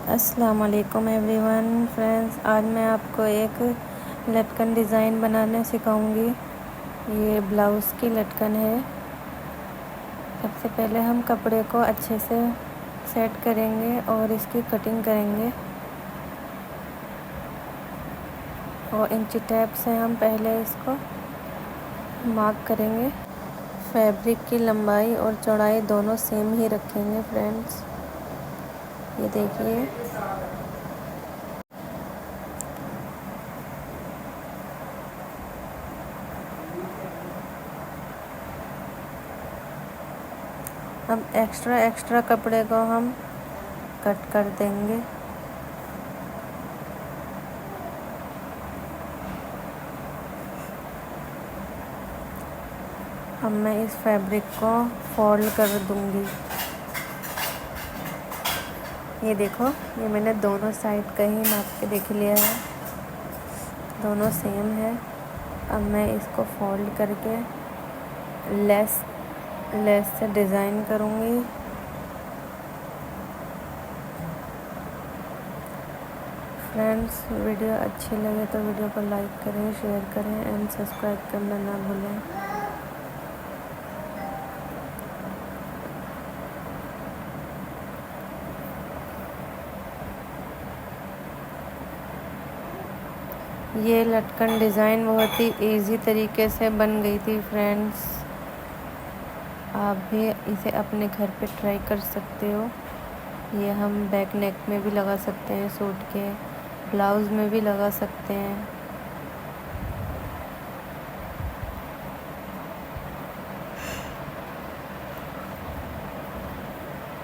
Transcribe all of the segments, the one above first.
अस्सलामुअलैकुम everyone friends, आज मैं आपको एक लटकन डिज़ाइन बनाने सिखाऊंगी। ये ब्लाउज़ की लटकन है। सबसे पहले हम कपड़े को अच्छे से सेट करेंगे और इसकी कटिंग करेंगे और इंची टेप से हम पहले इसको मार्क करेंगे। फैब्रिक की लंबाई और चौड़ाई दोनों सेम ही रखेंगे फ्रेंड्स। ये देखिए, अब एक्स्ट्रा कपड़े को हम कट कर देंगे। अब मैं इस फैब्रिक को फोल्ड कर दूंगी। ये देखो, ये मैंने दोनों साइड का ही नाप के देख लिया है, दोनों सेम है। अब मैं इसको फोल्ड करके लेस से डिज़ाइन करूँगी। फ्रेंड्स, वीडियो अच्छी लगे तो वीडियो को लाइक करें, शेयर करें एंड सब्सक्राइब करना ना भूलें। ये लटकन डिज़ाइन बहुत ही इजी तरीके से बन गई थी फ्रेंड्स। आप भी इसे अपने घर पे ट्राई कर सकते हो। ये हम बैक नेक में भी लगा सकते हैं, सूट के ब्लाउज़ में भी लगा सकते हैं।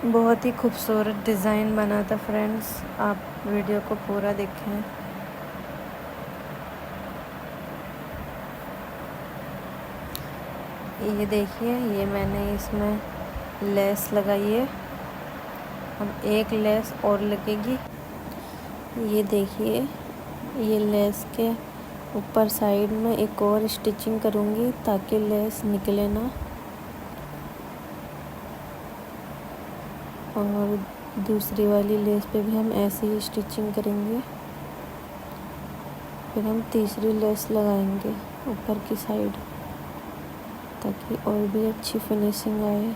बहुत ही खूबसूरत डिज़ाइन बना था फ्रेंड्स। आप वीडियो को पूरा देखें। ये देखिए, ये मैंने इसमें लेस लगाई है। अब एक लेस और लगेगी। ये देखिए, ये लेस के ऊपर साइड में एक और स्टिचिंग करूँगी ताकि लेस निकले ना। और दूसरी वाली लेस पे भी हम ऐसे ही स्टिचिंग करेंगे। फिर हम तीसरी लेस लगाएंगे ऊपर की साइड ताकि और भी अच्छी फिनिशिंग आए।